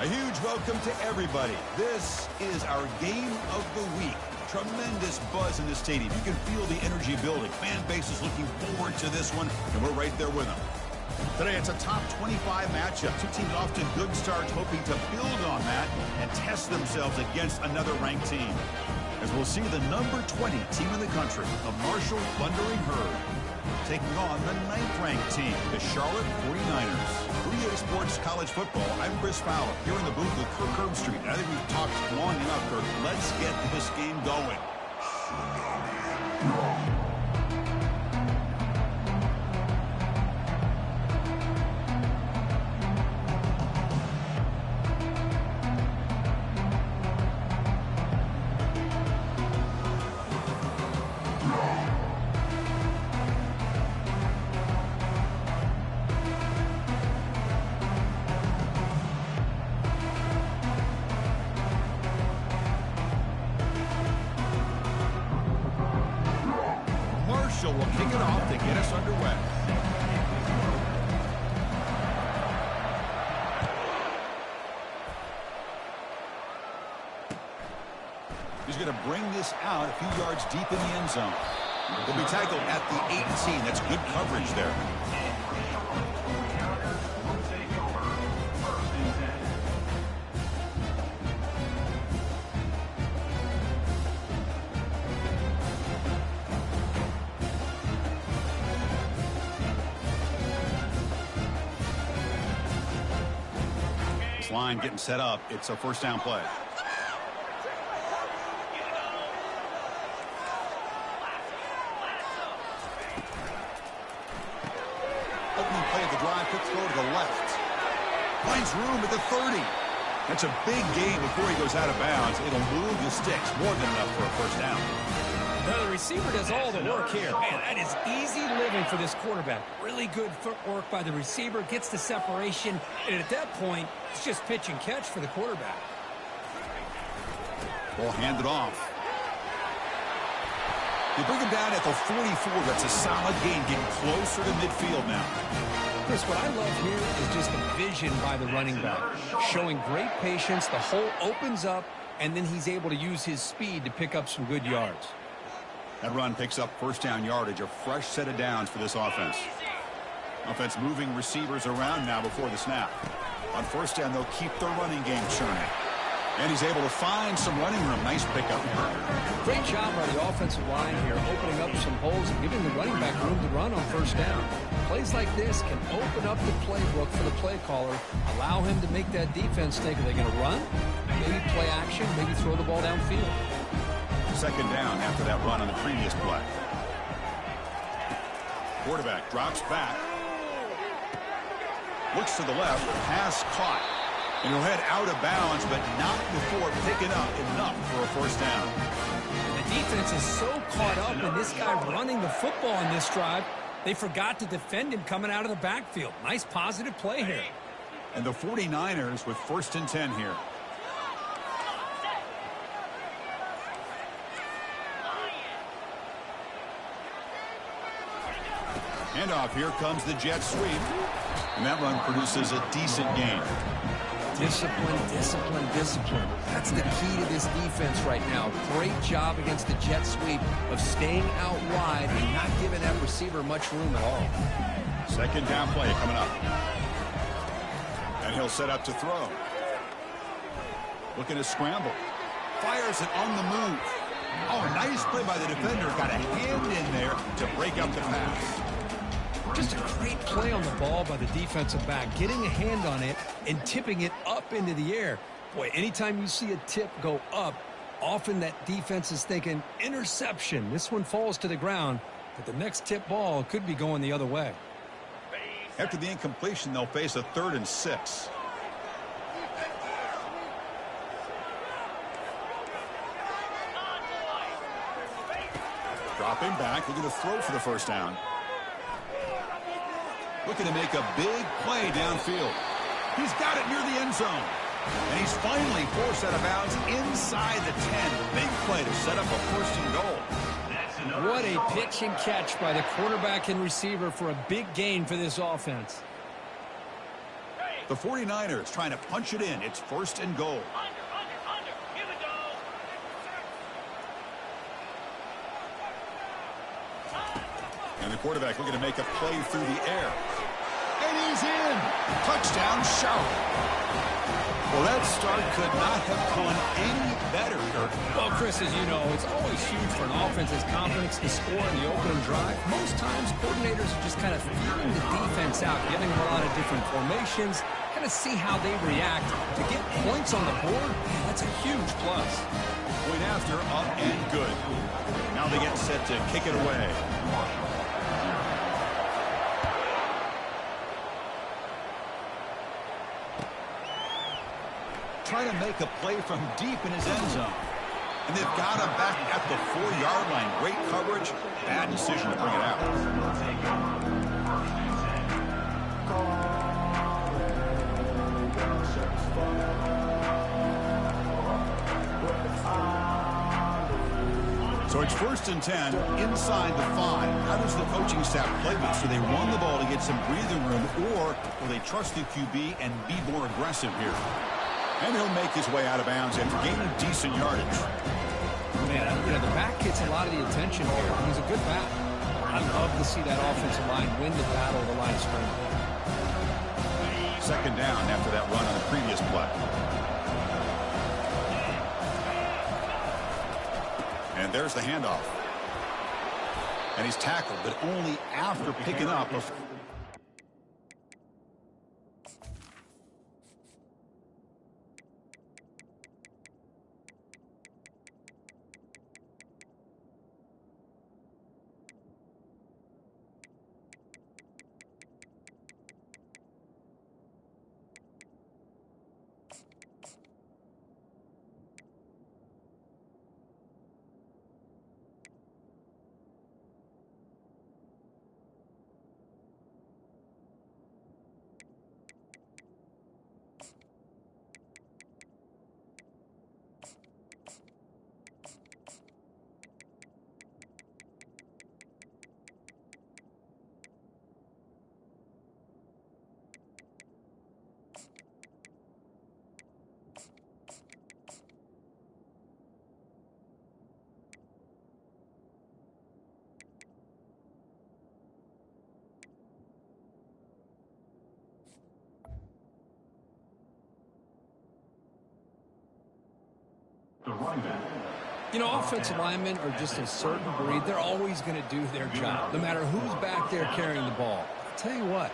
A huge welcome to everybody. This is our game of the week. Tremendous buzz in the stadium. You can feel the energy building. Fan base is looking forward to this one, and we're right there with them. Today, it's a top 25 matchup. Two teams off to good starts, hoping to build on that and test themselves against another ranked team. As we'll see the number 20 team in the country, the Marshall Thundering Herd, taking on the 9th-ranked team, the Charlotte 49ers. For EA Sports College Football, I'm Chris Fowler, here in the booth with Kirk Herbstreit. I think we've talked long enough, Kirk. Let's get this game going. Will kick it off to get us underway. He's going to bring this out a few yards deep in the end zone. He'll be tackled at the 18. That's good coverage there. Line getting set up. It's a first down play. Opening play of the drive, quick throw to the left. Finds room at the 30. That's a big gain before he goes out of bounds. It'll move the sticks more than enough for a first down. Now the receiver does all the work here. Man, that is easy living for this quarterback. Really good footwork by the receiver, gets the separation, and at that point, it's just pitch and catch for the quarterback. Ball handed off. They bring him down at the 44. That's a solid gain, getting closer to midfield now. Chris, what I love here is just the vision by the running back. Showing great patience, the hole opens up, and then he's able to use his speed to pick up some good yards. That run picks up first down yardage, a fresh set of downs for this offense. Offense moving receivers around now before the snap. On first down, they'll keep their running game churning. And he's able to find some running room. Nice pickup here. Great job by the offensive line here, opening up some holes and giving the running back room to run on first down. Plays like this can open up the playbook for the play caller, allow him to make that defense think, are they going to run? Maybe play action, maybe throw the ball downfield. Second down after that run on the previous play. Quarterback drops back. Looks to the left. Pass caught. And he'll head out of bounds, but not before picking up enough for a first down. The defense is so caught up in this guy running the football in this drive, they forgot to defend him coming out of the backfield. Nice positive play here. And the 49ers with first and 10 here. Handoff, here comes the jet sweep. And that run produces a decent gain. Discipline, discipline, discipline. That's the key to this defense right now. Great job against the jet sweep of staying out wide and not giving that receiver much room at all. Second down play coming up. And he'll set up to throw. Looking to scramble. Fires it on the move. Oh, nice play by the defender. Got a hand in there to break up the pass. Just a great play on the ball by the defensive back, getting a hand on it and tipping it up into the air. Boy, anytime you see a tip go up, often that defense is thinking interception. This one falls to the ground, but the next tip ball could be going the other way. After the incompletion, they'll face a 3rd and 6. Dropping back, looking to throw for the first down. Looking to make a big play downfield. He's got it near the end zone. And he's finally forced out of bounds inside the 10. Big play to set up a 1st and goal. What a pitch and catch by the quarterback and receiver for a big gain for this offense. The 49ers trying to punch it in. It's 1st and goal. Here we go. And the quarterback looking to make a play through the air. And he's in. Touchdown, Charlotte. Well, that start could not have gone any better, Kirk. Well, Chris, as you know, it's always huge for an offense's confidence to score in the opening drive. Most times, coordinators are just kind of feeling the defense out, giving them a lot of different formations, kind of see how they react. To get points on the board, that's a huge plus. Point after, up and good. Now they get set to kick it away. Trying to make a play from deep in his end zone. And they've got him back at the 4-yard line. Great coverage. Bad decision to bring it out. So it's 1st and 10 inside the 5. How does the coaching staff play this? Do they run the ball to get some breathing room, or will they trust the QB and be more aggressive here? And he'll make his way out of bounds after gaining decent yardage. Man, you know, the back gets a lot of the attention here. He's a good back. I love to see that offensive line win the battle of the line of scrimmage. 2nd down after that run on the previous play. And there's the handoff. And he's tackled, but only after picking up a... You know, offensive linemen are just a certain breed. They're always going to do their job, no matter who's back there carrying the ball. I'll tell you what,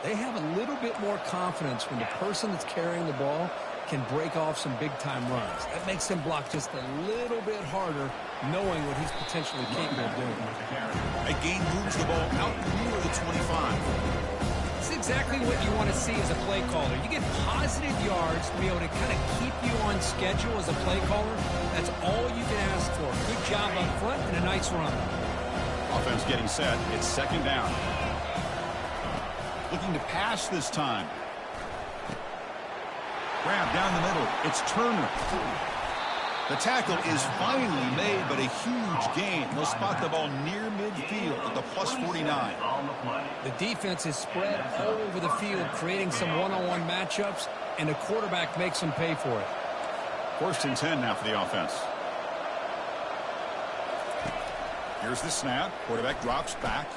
they have a little bit more confidence when the person that's carrying the ball can break off some big-time runs. That makes them block just a little bit harder, knowing what he's potentially capable of doing. Again, moves the ball out near the 25. It's exactly what you want to see as a play caller. You get positive yards to be able to kind of keep you on schedule as a play caller. That's all you can ask for. Good job up front and a nice run. Offense getting set. It's 2nd down. Looking to pass this time. Grab down the middle. It's Turner. The tackle is finally made, but a huge gain. They'll spot the ball near midfield at the +49. The defense is spread all over the field, creating some one-on-one matchups, and the quarterback makes them pay for it. 1st and 10 now for the offense. Here's the snap. Quarterback drops back.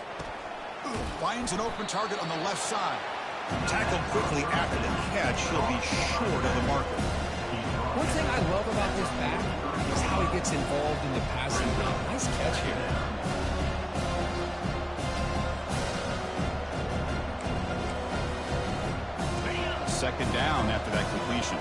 Finds an open target on the left side. Tackled quickly after the catch. He'll be short of the marker. One thing I love about this back is how he gets involved in the passing game. Nice catch here. Second down after that completion.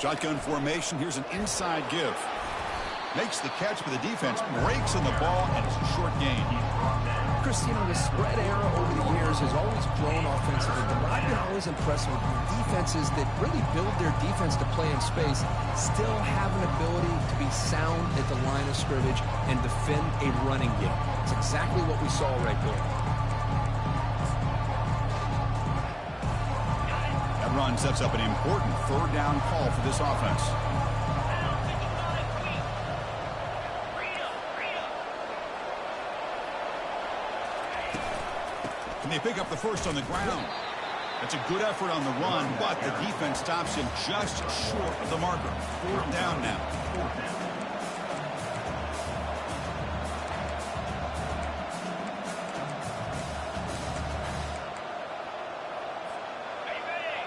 Shotgun formation. Here's an inside give. Makes the catch, but the defense breaks in the ball, and it's a short gain. Chris, you know, the spread era over the years has always grown offensively, but what I've been always impressed with defenses that really build their defense to play in space still have an ability to be sound at the line of scrimmage and defend a running game. It's exactly what we saw right there. That run sets up an important third down call for this offense. Can they pick up the first on the ground? That's a good effort on the run, but the defense stops him just short of the marker. Fourth down now.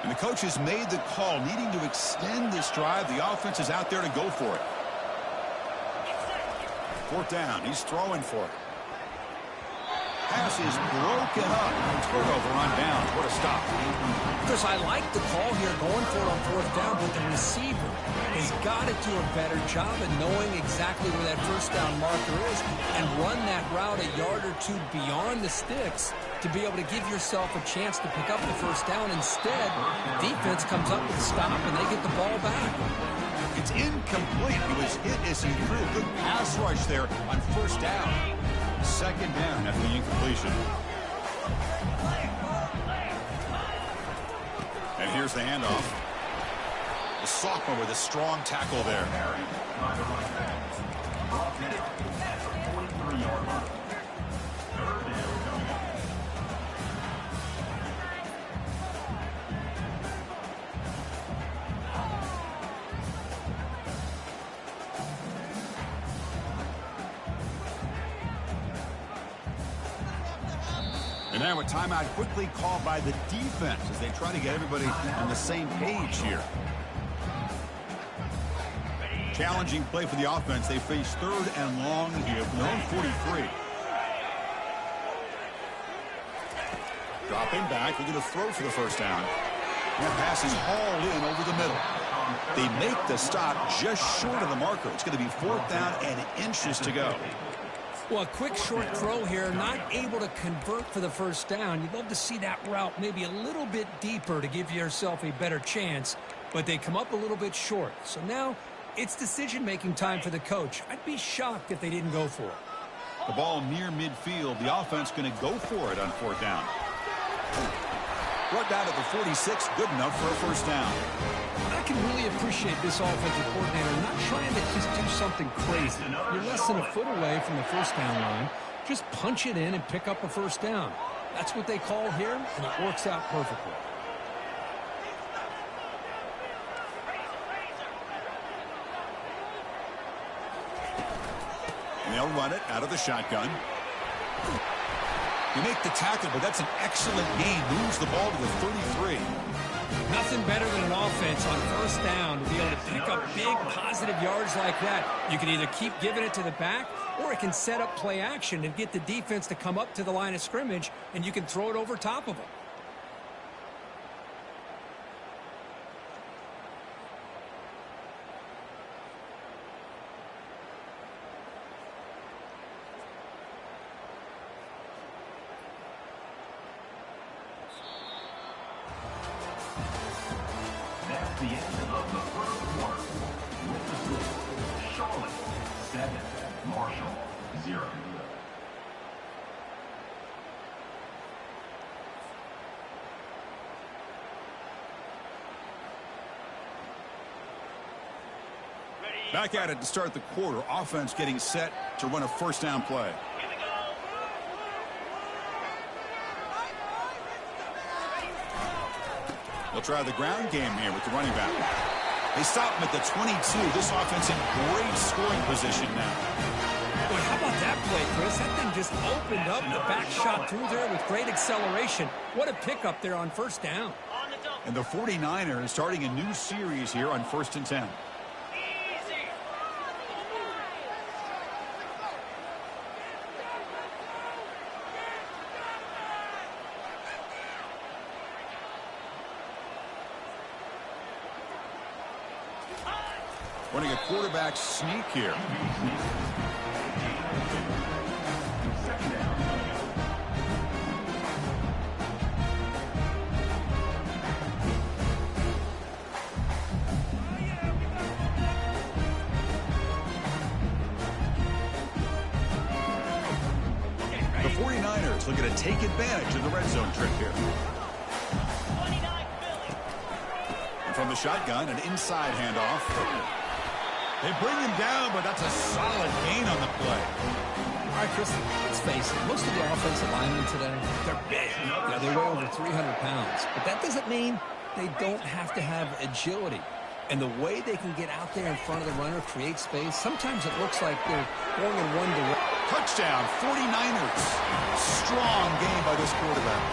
And the coach has made the call, needing to extend this drive. The offense is out there to go for it. Fourth down. He's throwing for it. Pass is broken up. Turnover on down. What a stop. Chris, I like the call here going for it on fourth down, but the receiver has got to do a better job of knowing exactly where that first down marker is and run that route a yard or two beyond the sticks to be able to give yourself a chance to pick up the first down. Instead, the defense comes up with a stop and they get the ball back. It's incomplete. He was hit as he threw a good pass rush there on first down. Second down after the incompletion. And here's the handoff. The sophomore with a strong tackle there. And now a timeout quickly called by the defense as they try to get everybody on the same page here. Challenging play for the offense. They face third and long here from their own 43. Dropping back, looking to throw for the first down. And that pass is hauled in over the middle. They make the stop just short of the marker. It's going to be fourth down and inches to go. Well, a quick short throw here, not able to convert for the first down. You'd love to see that route maybe a little bit deeper to give yourself a better chance, but they come up a little bit short. So now it's decision-making time for the coach. I'd be shocked if they didn't go for it. The ball near midfield. The offense going to go for it on fourth down. Brought down at the 46, good enough for a first down. I can really appreciate this offensive coordinator not trying to just do something crazy. You're less than a foot away from the first down line. Just punch it in and pick up a first down. That's what they call here, and it works out perfectly. And they'll run it out of the shotgun. You make the tackle, but that's an excellent gain. Moves the ball to the 33. Nothing better than an offense on first down to be able to pick up big positive yards like that. You can either keep giving it to the back, or it can set up play action and get the defense to come up to the line of scrimmage, and you can throw it over top of them. The end of the first quarter. With the score, Charlotte 7, Marshall 0. Back at it to start the quarter. Offense getting set to run a first down play. They'll try the ground game here with the running back. They stop him at the 22. This offense in great scoring position now. Boy, how about that play, Chris? That thing just opened up the back shot through there with great acceleration. What a pickup there on first down. And the 49ers starting a new series here on 1st and 10. Running a quarterback sneak here. The 49ers looking to take advantage of the red zone trip here. And from the shotgun, an inside handoff. They bring him down, but that's a solid gain on the play. All right, Chris, let's face it. Most of the offensive linemen today, they're big. Yeah, they weigh over 300 pounds. But that doesn't mean they don't have to have agility. And the way they can get out there in front of the runner, create space, sometimes it looks like they're going in one direction. Touchdown, 49ers. Strong game by this quarterback.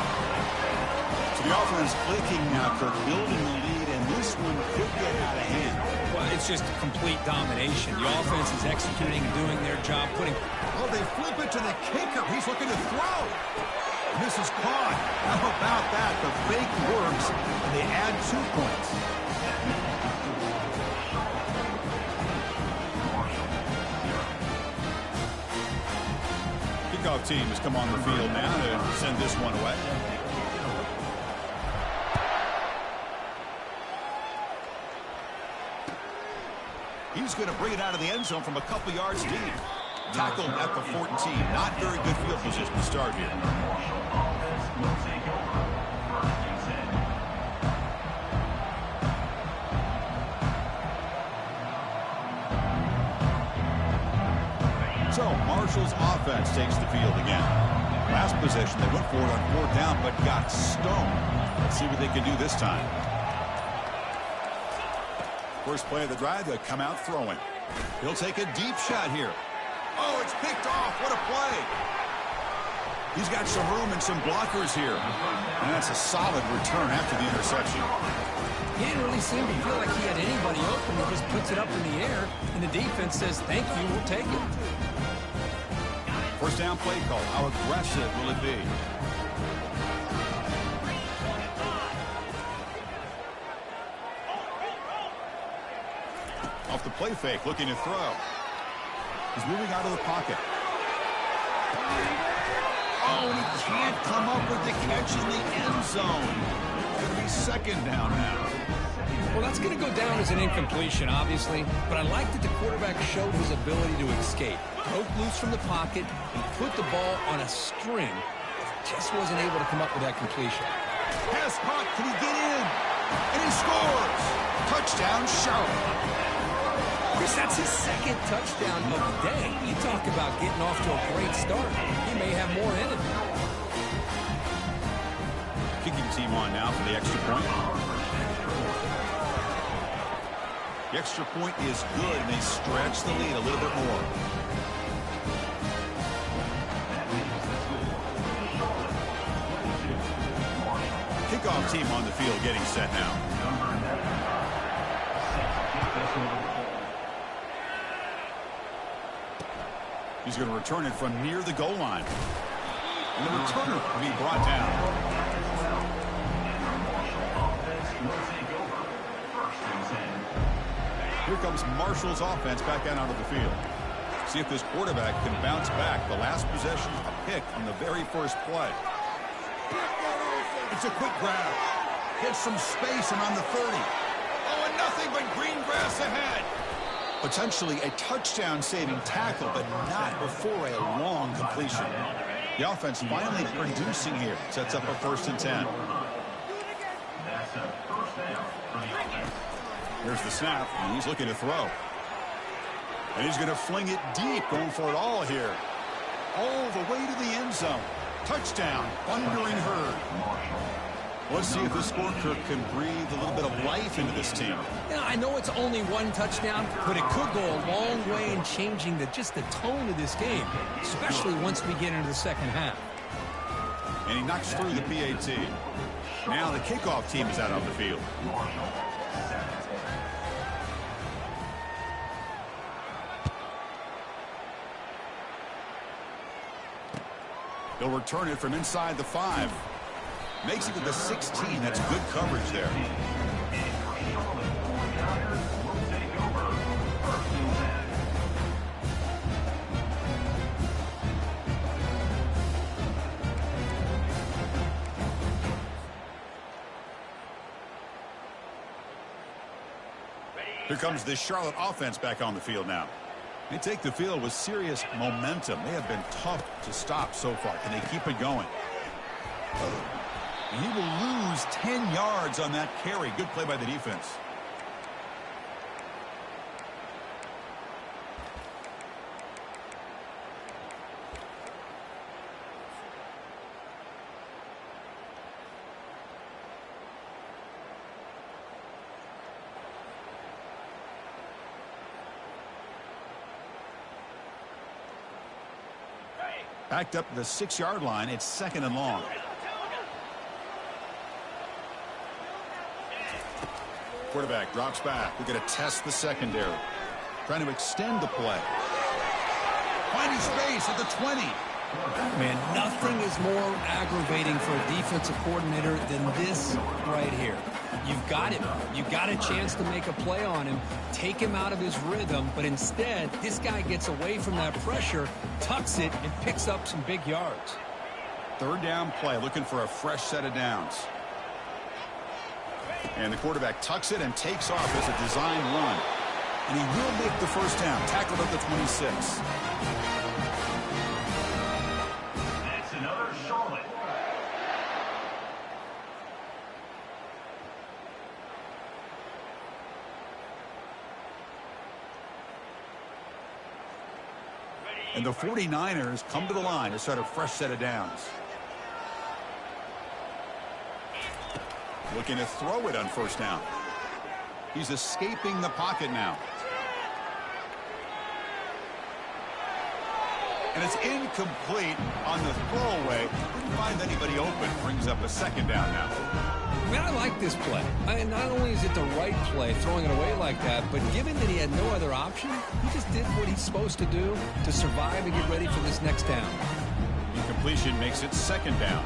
So the offense clicking now, Kirk, building the lead, and this one could get out of hand. Well, it's just complete domination. The offense is executing and doing their job, putting... Oh, they flip it to the kicker. He's looking to throw. And this is caught. How about that? The fake works, and they add 2 points. Kickoff team has come on the field now to send this one away. He's going to bring it out of the end zone from a couple yards deep. Tackled at the 14. Not very good field position to start here. So Marshall's offense takes the field again. Last possession, they went for it on 4th down, but got stoned. Let's see what they can do this time. First play of the drive, they'll come out throwing. He'll take a deep shot here. Oh, it's picked off. What a play. He's got some room and some blockers here. And that's a solid return after the interception. He didn't really seem to feel like he had anybody open. He just puts it up in the air, and the defense says, thank you, we'll take it. First down play call. How aggressive will it be? Off the play fake, looking to throw. He's moving out of the pocket. Oh, and he can't come up with the catch in the end zone. It's going to be 2nd down now. Well, that's going to go down as an incompletion, obviously, but I like that the quarterback showed his ability to escape. Broke loose from the pocket and put the ball on a string. Just wasn't able to come up with that completion. Pass caught. Can he get in? And he scores. Touchdown, Charlotte. Chris, that's his 2nd touchdown of the day. You talk about getting off to a great start. He may have more in it. Kicking team on now for the extra point. The extra point is good, and they stretch the lead a little bit more. Kickoff team on the field getting set now. He's going to return it from near the goal line. And the returner will be brought down. Here comes Marshall's offense back out onto the field. See if this quarterback can bounce back. The last possession, a pick on the very first play. It's a quick grab. Gets some space and on the 30. Oh, and nothing but green grass ahead. Potentially a touchdown-saving tackle, but not before a long completion. The offense finally producing here. Sets up a 1st and 10. Here's the snap, and he's looking to throw. And he's going to fling it deep, going for it all here. All the way to the end zone. Touchdown, Thundering Herd. Let's see if this scorecard can breathe a little bit of life into this team. Yeah, I know it's only 1 touchdown, but it could go a long way in changing just the tone of this game, especially once we get into the 2nd half. And he knocks through the PAT. Now the kickoff team is out on the field. He'll return it from inside the 5. Makes it to the 16. That's good coverage there. Here comes the Charlotte offense back on the field now. They take the field with serious momentum. They have been tough to stop so far. Can they keep it going? And he will lose 10 yards on that carry. Good play by the defense. Backed up to the 6-yard line. It's 2nd and long. Quarterback drops back. We're going to test the secondary. Trying to extend the play. Finding space at the 20. Man, nothing is more aggravating for a defensive coordinator than this right here. You've got him. You've got a chance to make a play on him, take him out of his rhythm, but instead, this guy gets away from that pressure, tucks it, and picks up some big yards. 3rd down play, looking for a fresh set of downs. And the quarterback tucks it and takes off as a design run. And he will make the 1st down, tackled at the 26. That's another Charlotte. And the 49ers come to the line to start a fresh set of downs. Looking to throw it on 1st down. He's escaping the pocket now. And it's incomplete on the throwaway. Didn't find anybody open. Brings up a 2nd down now. Man, I like this play. Not only is it the right play, throwing it away like that, but given that he had no other option, he just did what he's supposed to do to survive and get ready for this next down. Incompletion makes it 2nd down.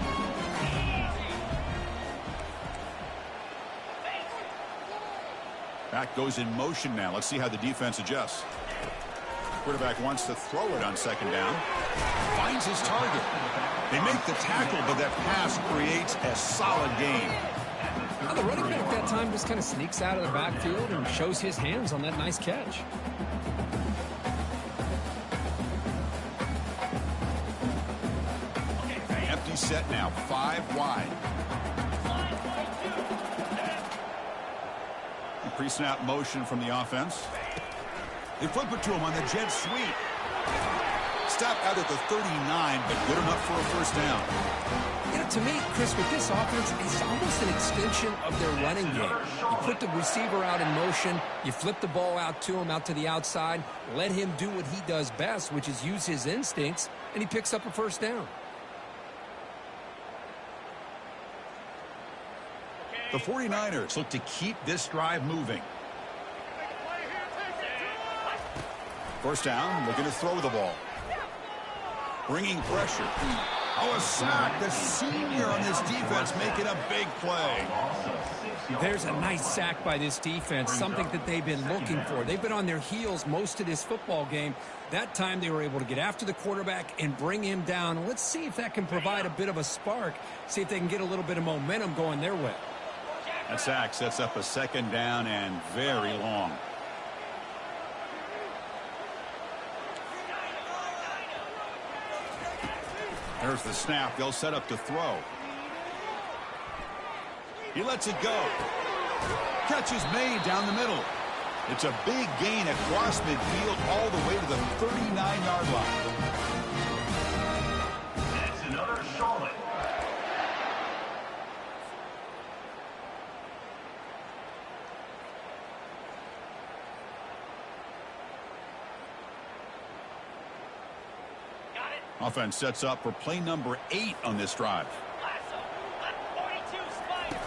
Back goes in motion now. Let's see how the defense adjusts. Quarterback wants to throw it on 2nd down. Finds his target. They make the tackle, but that pass creates a solid gain. Now the running back that time just kind of sneaks out of the backfield and shows his hands on that nice catch. Empty set now, 5 wide. Pre-snap motion from the offense. They flip it to him on the jet sweep. Stop out at the 39, but good enough for a 1st down. You know, to me, Chris, with this offense, it's almost an extension of their running game. You put the receiver out in motion, you flip the ball out to him, out to the outside, let him do what he does best, which is use his instincts, and he picks up a 1st down. The 49ers look to keep this drive moving. 1st down, looking to throw the ball. Bringing pressure. Oh, a sack. The senior on this defense making a big play. There's a nice sack by this defense, something that they've been looking for. They've been on their heels most of this football game. That time they were able to get after the quarterback and bring him down. Let's see if that can provide a bit of a spark, see if they can get a little bit of momentum going their way. That sack sets up a 2nd down and very long. There's the snap. They'll set up to throw. He lets it go. Catch is made down the middle. It's a big gain across midfield all the way to the 39-yard line. That's another Charlotte. Offense sets up for play number 8 on this drive. Lasso, left 42, Spider.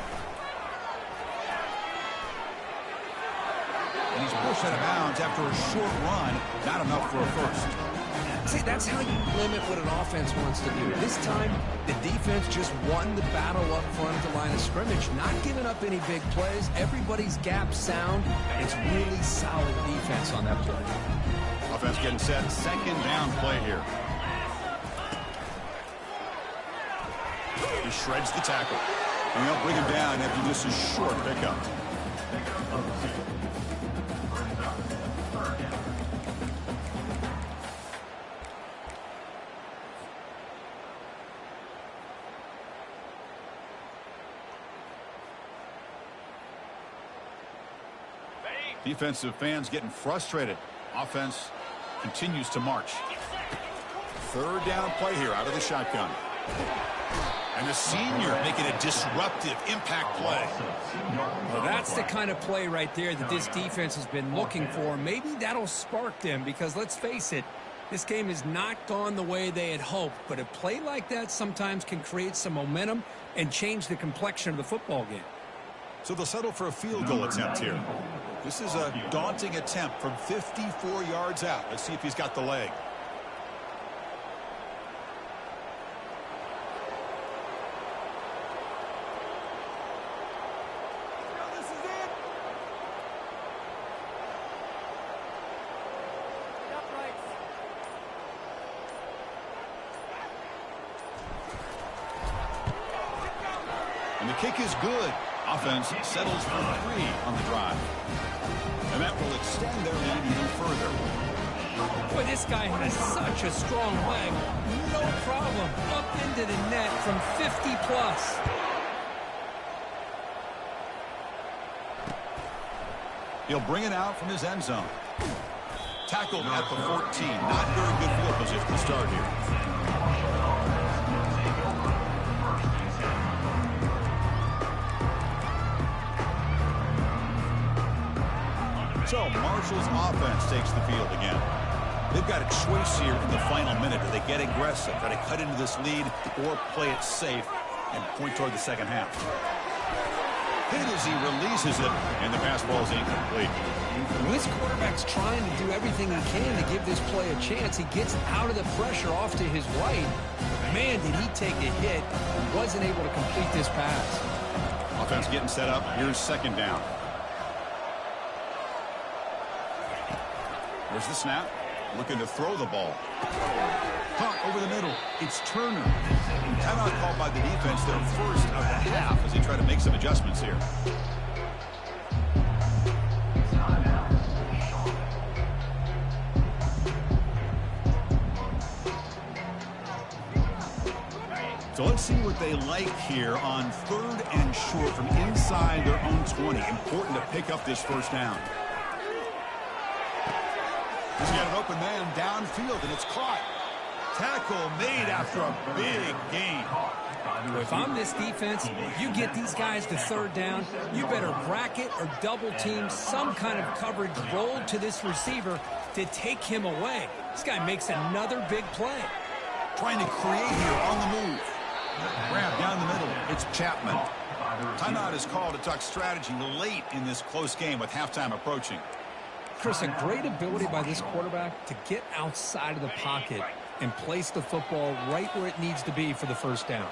And he's pushed out of bounds after a short run. Not enough for a 1st. See, that's how you limit what an offense wants to do. This time, the defense just won the battle up front at the line of scrimmage, not giving up any big plays. Everybody's gap sound. It's really solid defense on that play. Offense getting set. 2nd down play here. He shreds the tackle. And they'll bring him down after just a short pickup. Defensive fans getting frustrated. Offense continues to march. Third down play here out of the shotgun. And the senior making a disruptive impact play. Well, that's the kind of play right there that this defense has been looking for. Maybe that'll spark them because, let's face it, this game has not gone the way they had hoped. But a play like that sometimes can create some momentum and change the complexion of the football game. So they'll settle for a field goal attempt here. This is a daunting attempt from 54 yards out. Let's see if he's got the leg. And the kick is good. Offense settles for 3 on the drive. And that will extend their lead even further. Boy, this guy has such a strong leg. No problem. Up into the net from 50 plus. He'll bring it out from his end zone. Tackled at the 14. Not very good field position to start here. So Marshall's offense takes the field again. They've got a choice here in the final minute. Do they get aggressive, try to cut into this lead, or play it safe and point toward the second half? Hit as he releases it, and the pass ball is incomplete. When this quarterback's trying to do everything he can to give this play a chance, he gets out of the pressure off to his right. Man, did he take a hit and wasn't able to complete this pass. Offense getting set up. Here's second down. There's the snap. Looking to throw the ball. Caught over the middle. It's Turner. Timeout called by the defense, their first of the half, as they try to make some adjustments here. So let's see what they like here on 3rd and short from inside their own 20. Important to pick up this first down. He's got an open man downfield, and it's caught. Tackle made after a big gain. If I'm this defense, you get these guys to 3rd down, you better bracket or double team some kind of coverage rolled to this receiver to take him away. This guy makes another big play. Trying to create here on the move. Grab down the middle. It's Chapman. Timeout is called to talk strategy late in this close game with halftime approaching. Chris, a great ability by this quarterback to get outside of the pocket and place the football right where it needs to be for the first down.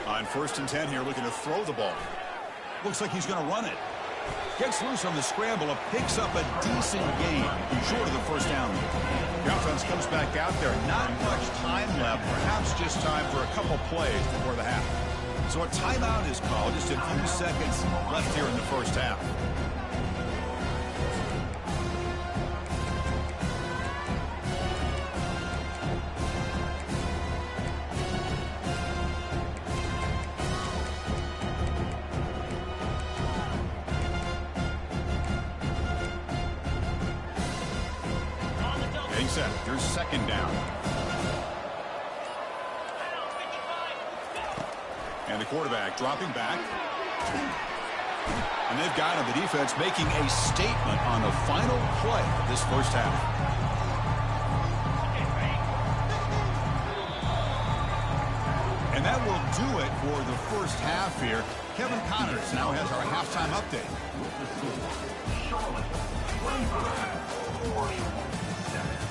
On 1st and 10 here, looking to throw the ball. Looks like he's going to run it. Gets loose on the scramble and picks up a decent gain short of the first down. The offense comes back out there. Not much time left, perhaps just time for a couple plays before the half. So a timeout is called. Just a few seconds left here in the first half. Set. Here's second down. And the quarterback dropping back. And they've got him, the defense, making a statement on the final play of this first half. And that will do it for the first half here. Kevin Connors now has our halftime update. Charlotte, 25, Marshall, 7.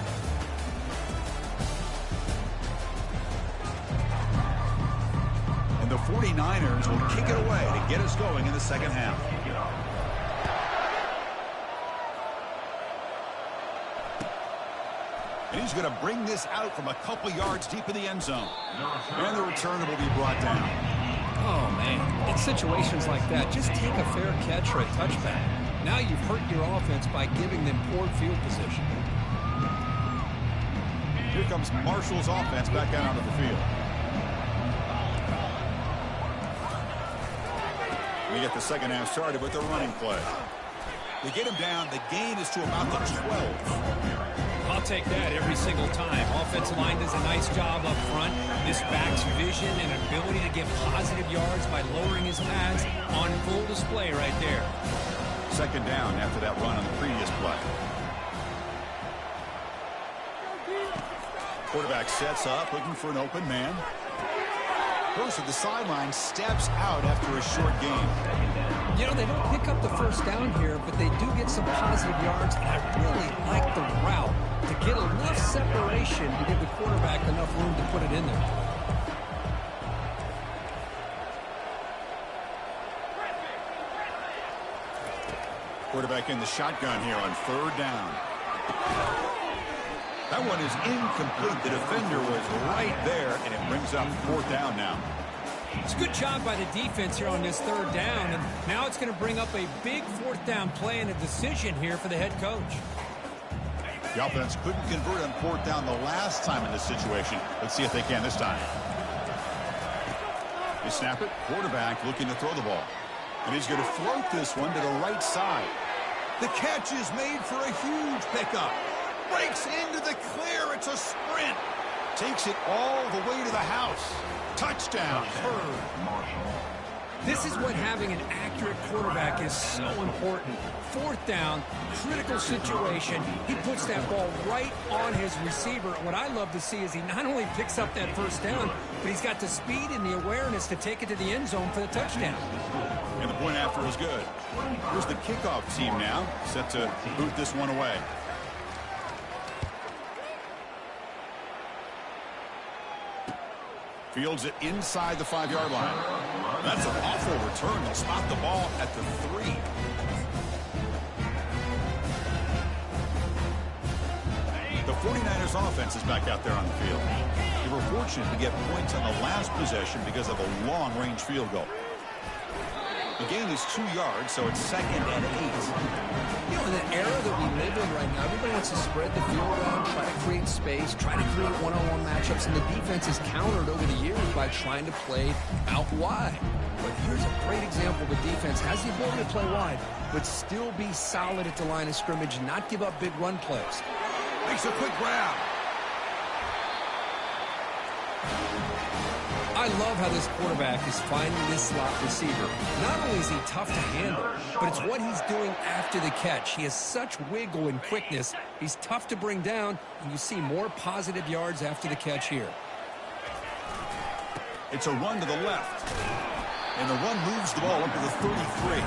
The 49ers will kick it away to get us going in the second half. And he's going to bring this out from a couple yards deep in the end zone. And the return will be brought down. Oh, man. In situations like that, just take a fair catch or a touchback. Now you've hurt your offense by giving them poor field position. Here comes Marshall's offense back out onto the field. We get the second half started with a running play. They get him down. The gain is to about the 12. I'll take that every single time. Offensive line does a nice job up front. This back's vision and ability to get positive yards by lowering his pads on full display right there. Second down after that run on the previous play. Quarterback sets up, looking for an open man. Goes to the sideline, steps out after a short gain. You know, they don't pick up the first down here, but they do get some positive yards, and I really like the route to get enough separation to give the quarterback enough room to put it in there. Quarterback in the shotgun here on third down. That one is incomplete. The defender was right there, and it brings up fourth down now. It's a good job by the defense here on this third down, and now it's going to bring up a big fourth down play and a decision here for the head coach. The offense couldn't convert on fourth down the last time in this situation. Let's see if they can this time. They snap it. Quarterback looking to throw the ball. And he's going to float this one to the right side. The catch is made for a huge pickup. Breaks into the clear. It's a sprint. Takes it all the way to the house. Touchdown. This is what having an accurate quarterback is so important. Fourth down, critical situation. He puts that ball right on his receiver. What I love to see is he not only picks up that first down, but he's got the speed and the awareness to take it to the end zone for the touchdown. And the point after is good. Here's the kickoff team now, set to boot this one away. Fields it inside the 5-yard line. That's an awful return. They'll spot the ball at the 3. The 49ers offense is back out there on the field. They were fortunate to get points on the last possession because of a long-range field goal. The gain is 2 yards, so it's second and 8. You know, in the era that we live in right now, everybody wants to spread the field around, try to create space, try to create one-on-one matchups, and the defense is countered over the years by trying to play out wide. But here's a great example. The defense has the ability to play wide, but still be solid at the line of scrimmage and not give up big run plays. Makes a quick grab. I love how this quarterback is finding this slot receiver. Not only is he tough to handle, but it's what he's doing after the catch. He has such wiggle and quickness. He's tough to bring down, and you see more positive yards after the catch here. It's a run to the left. And the run moves the ball up to the 33.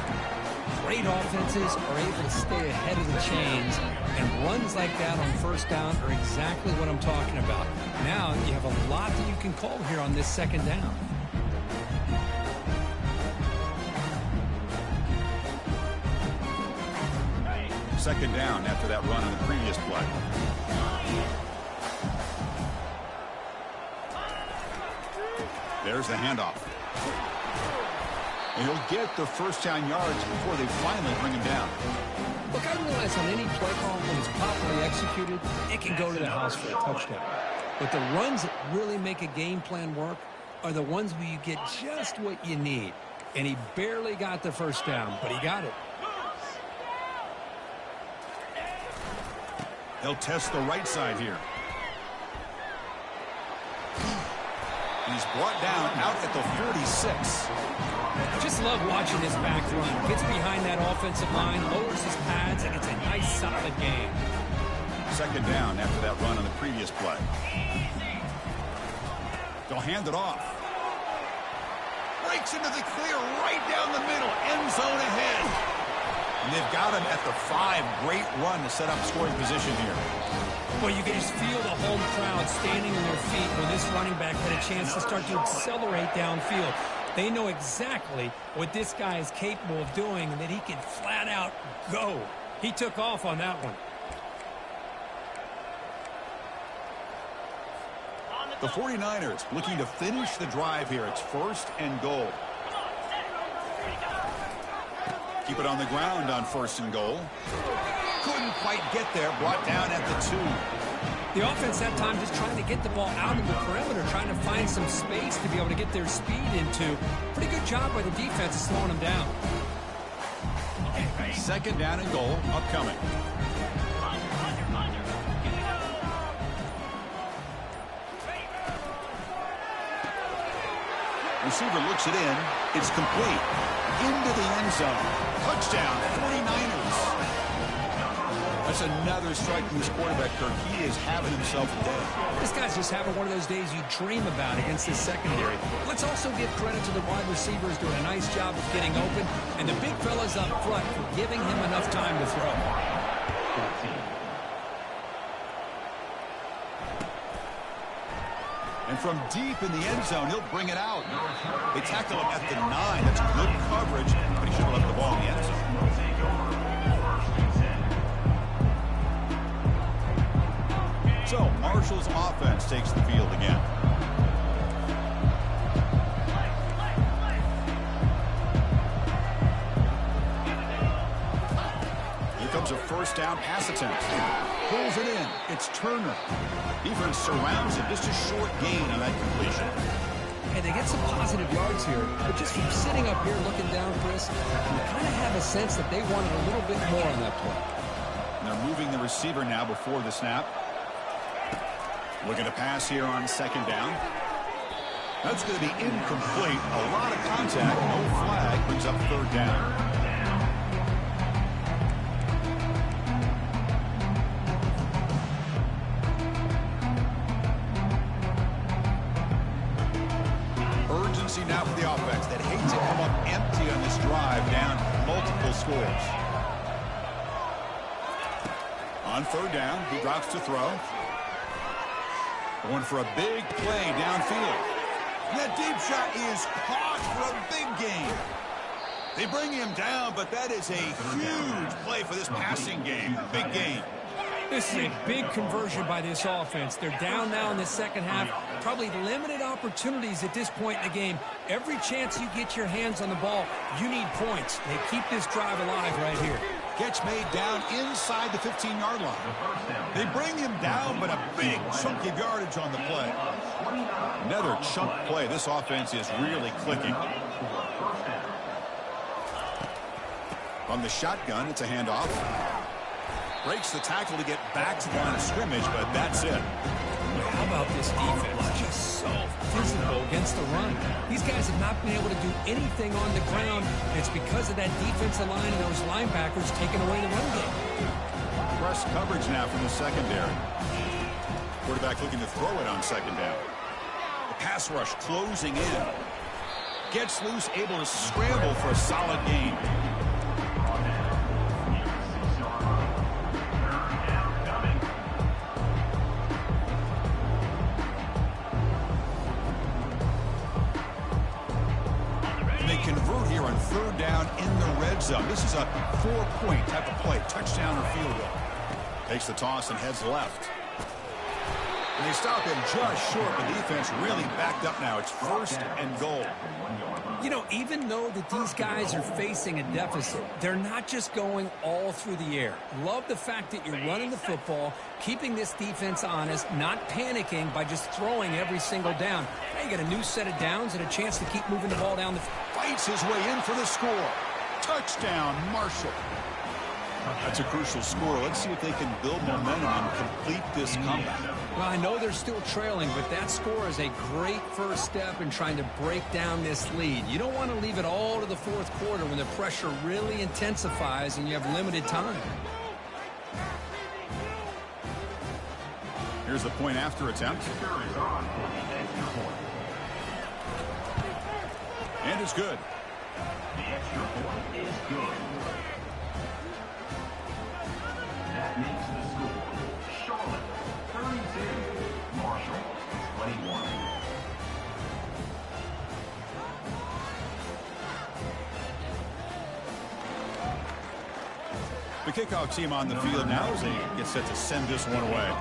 Great offenses are able to stay ahead of the chains, and runs like that on first down are exactly what I'm talking about. Now you have a lot that you can call here on this second down. Second down after that run on the previous play. There's the handoff. And he'll get the first down yards before they finally bring him down. Look, I realize on any play call, when it's properly executed, it can go to the house for a touchdown. But the runs that really make a game plan work are the ones where you get just what you need. And he barely got the first down, but he got it. They'll test the right side here. He's brought down out at the 46. Just love watching this back run. Gets behind that offensive line, lowers his pads, and it's a nice, solid game. Second down after that run on the previous play. They'll hand it off. Breaks into the clear right down the middle. End zone ahead. And they've got him at the 5. Great run to set up scoring position here. Well, you can just feel the home crowd standing on their feet when this running back had a chance to start to accelerate downfield. They know exactly what this guy is capable of doing and that he can flat out go. He took off on that one. The 49ers looking to finish the drive here. It's first and goal. Keep it on the ground on first and goal. Couldn't quite get there. Brought down at the 2. The offense that time just trying to get the ball out in the perimeter, trying to find some space to be able to get their speed into. Pretty good job by the defense of slowing them down. Second down and goal upcoming. Receiver looks it in. It's complete. Into the end zone. Touchdown, 49ers. That's another strike from this quarterback, Kirk. He is having himself a day. This guy's just having one of those days you dream about against this secondary. Let's also give credit to the wide receivers doing a nice job of getting open, and the big fellas up front for giving him enough time to throw. And from deep in the end zone, he'll bring it out. They tackle him at the 9. That's good coverage, but he should have left the ball in the end zone. So, Marshall's offense takes the field again. Here comes a first down pass attempt. Pulls it in. It's Turner. Defense surrounds him. Just a short gain on that completion. Hey, they get some positive yards here, but just from sitting up here looking down, Chris, you kind of have a sense that they wanted a little bit more on that play. And they're moving the receiver now before the snap. Looking to pass here on second down. That's going to be incomplete. A lot of contact. No flag. Brings up third down. Urgency now for the offense that hates to come up empty on this drive, down multiple scores. On third down, he drops to throw. Going for a big play downfield. That deep shot is caught for a big gain. They bring him down, but that is a huge play for this passing game. Big gain. This is a big conversion by this offense. They're down now in the second half. Probably limited opportunities at this point in the game. Every chance you get your hands on the ball, you need points. They keep this drive alive right here. Catch made down inside the 15-yard line. They bring him down, but a big chunk of yardage on the play. Another chunk play. This offense is really clicking. On the shotgun, it's a handoff. Breaks the tackle to get back to the line of scrimmage, but that's it. How about this defense? Just so physical against the run. These guys have not been able to do anything on the ground. It's because of that defensive line and those linebackers taking away the run game. Press coverage now from the secondary. Quarterback looking to throw it on second down. The pass rush closing in. Gets loose, able to scramble for a solid gain. Convert here on third down in the red zone. This is a 4-point type of play, touchdown or field goal. Takes the toss and heads left. And they stop him just short. The defense really backed up now. It's first and goal. You know, even though that these guys are facing a deficit, they're not just going all through the air. Love the fact that you're running the football, keeping this defense honest, not panicking by just throwing every single down. Now you got a new set of downs and a chance to keep moving the ball down the field. Fights his way in for the score. Touchdown, Marshall. That's a crucial score. Let's see if they can build momentum and complete this comeback. Well, I know they're still trailing, but that score is a great first step in trying to break down this lead. You don't want to leave it all to the fourth quarter when the pressure really intensifies and you have limited time. Here's the point after attempt. And it's good. The extra point is good. That makes the score Charlotte 32, Marshall 21. The kickoff team on the field now as they get set to send this one away.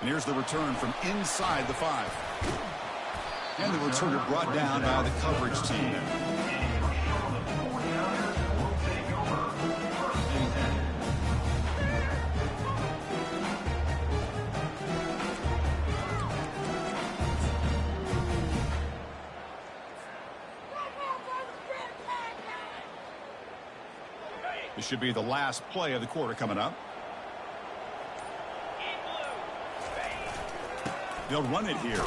And here's the return from inside the 5. And the returner brought down by the coverage team. This should be the last play of the quarter coming up. They'll run it here.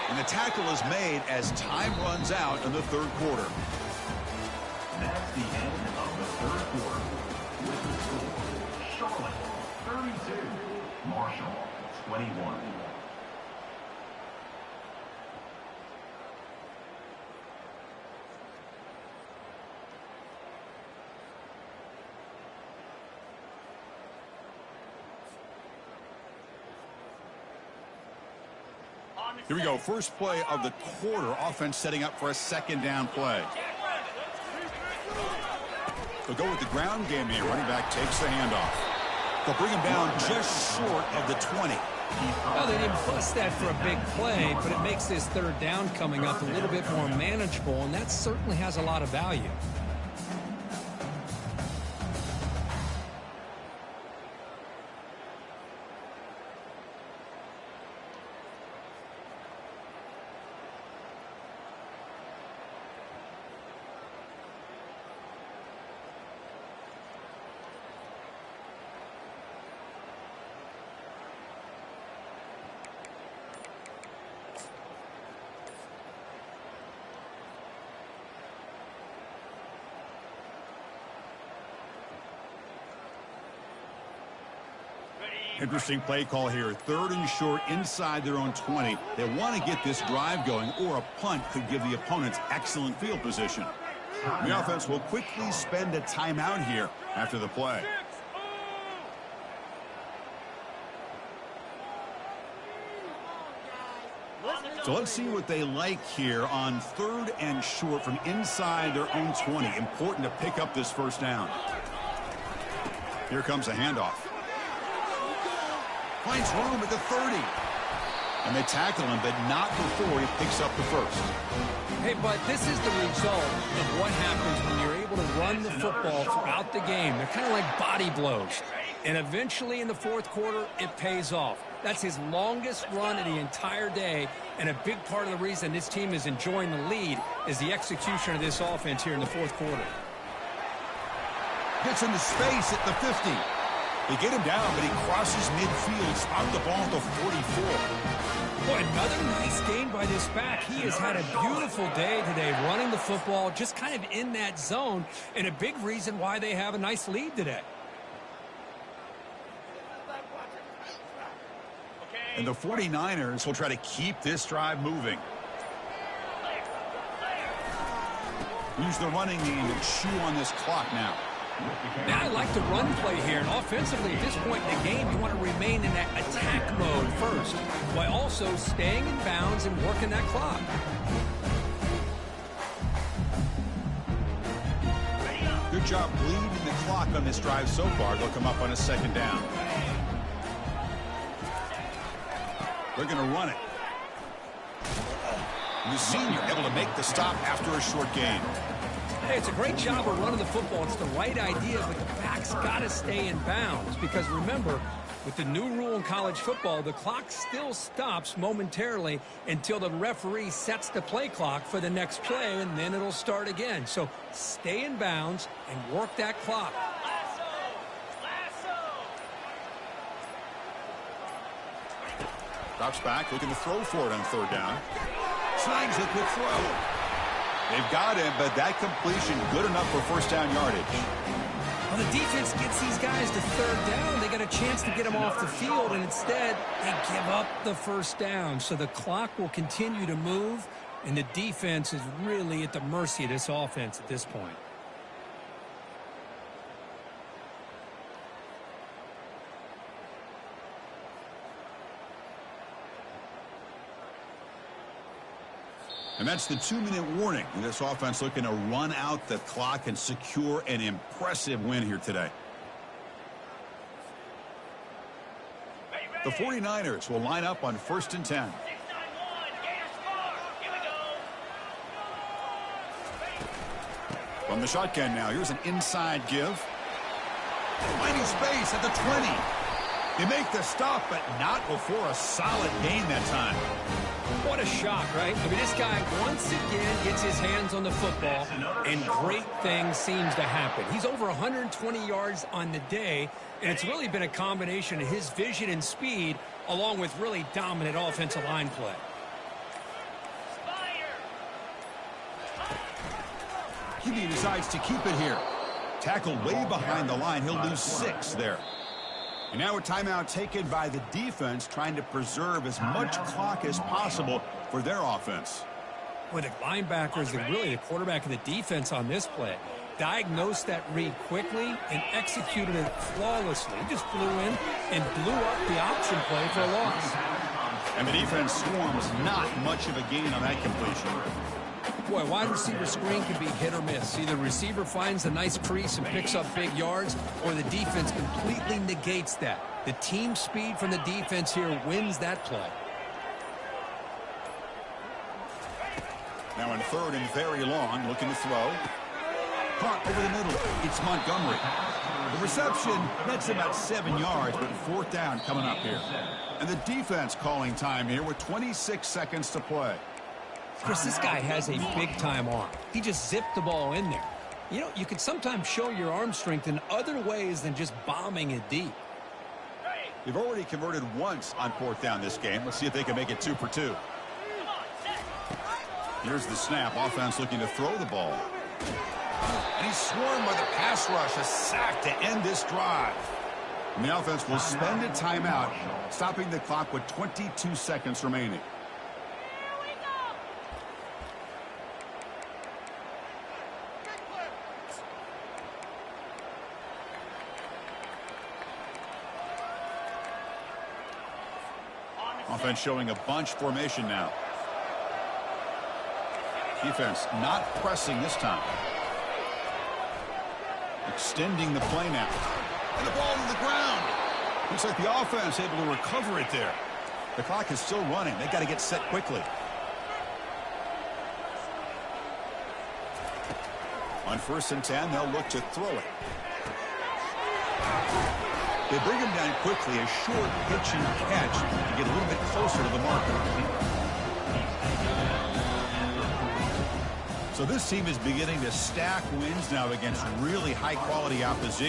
And the tackle is made as time runs out in the third quarter. That's the end of the third quarter. With the score, Charlotte 32, Marshall 21. Here we go. First play of the quarter. Offense setting up for a second down play. They'll go with the ground game here. Running back takes the handoff. They'll bring him down just short of the 20. Well, they didn't bust that for a big play, but it makes this third down coming up a little bit more manageable, and that certainly has a lot of value. Interesting play call here. Third and short inside their own 20. They want to get this drive going, or a punt could give the opponents excellent field position. The offense will quickly spend a timeout here after the play. So let's see what they like here on third and short from inside their own 20. Important to pick up this first down. Here comes a handoff. Finds room at the 30. And they tackle him, but not before he picks up the first. Hey, but this is the result of what happens when you're able to run the football throughout the game. They're kind of like body blows. And eventually in the fourth quarter, it pays off. That's his longest run of the entire day, and a big part of the reason this team is enjoying the lead is the execution of this offense here in the fourth quarter. Gets into space at the 50. They get him down, but he crosses midfield, spot the ball at the 44. Boy, another nice gain by this back. He has had a beautiful day today running the football, just kind of in that zone, and a big reason why they have a nice lead today. And the 49ers will try to keep this drive moving. Use the running game to chew on this clock now. Now I like the run play here, and offensively at this point in the game, you want to remain in that attack mode first, while also staying in bounds and working that clock. Good job bleeding the clock on this drive so far. They'll come up on a second down. They're going to run it. And the senior able to make the stop after a short gain. Hey, it's a great job of running the football. It's the right idea, but the back's got to stay in bounds. Because remember, with the new rule in college football, the clock still stops momentarily until the referee sets the play clock for the next play, and then it'll start again. So stay in bounds and work that clock. Drops back, looking to throw for it on third down. Snags a quick throw. They've got him, but that completion good enough for first down yardage. Well, the defense gets these guys to third down. They got a chance to get them off the field, and instead they give up the first down. So the clock will continue to move, and the defense is really at the mercy of this offense at this point. And that's the 2-minute warning. And this offense looking to run out the clock and secure an impressive win here today. The 49ers will line up on 1st and 10. From the shotgun now, here's an inside give. Finding space at the 20. They make the stop, but not before a solid gain that time. What a shock, right? I mean, this guy once again gets his hands on the football, and great things seems to happen. He's over 120 yards on the day, and it's really been a combination of his vision and speed, along with really dominant offensive line play. QB decides to keep it here. Tackled way behind the line. He'll lose 6 there. And now a timeout taken by the defense, trying to preserve as much clock as possible for their offense. Well, the linebackers and really the quarterback of the defense on this play diagnosed that read quickly and executed it flawlessly. He just flew in and blew up the option play for a loss. And the defense swarms, not much of a gain on that completion. Boy, wide receiver screen can be hit or miss. Either the receiver finds a nice crease and picks up big yards, or the defense completely negates that. The team speed from the defense here wins that play. Now in 3rd and very long, looking to throw. Caught over the middle. It's Montgomery. The reception, that's about 7 yards, but 4th down coming up here. And the defense calling time here with 26 seconds to play. Chris, this guy has a big-time arm. He just zipped the ball in there. You know, you can sometimes show your arm strength in other ways than just bombing it deep. They've already converted once on 4th down this game. Let's see if they can make it 2 for 2. Here's the snap. Offense looking to throw the ball. And he's swarmed by the pass rush. A sack to end this drive. And the offense will spend a timeout, stopping the clock with 22 seconds remaining. Offense showing a bunch formation now. Defense not pressing this time. Extending the play now. And the ball to the ground. Looks like the offense able to recover it there. The clock is still running. They got to get set quickly. On 1st and 10, they'll look to throw it. They bring him down quickly, a short pitch and catch to get a little bit closer to the marker. So this team is beginning to stack wins now against really high-quality opposition.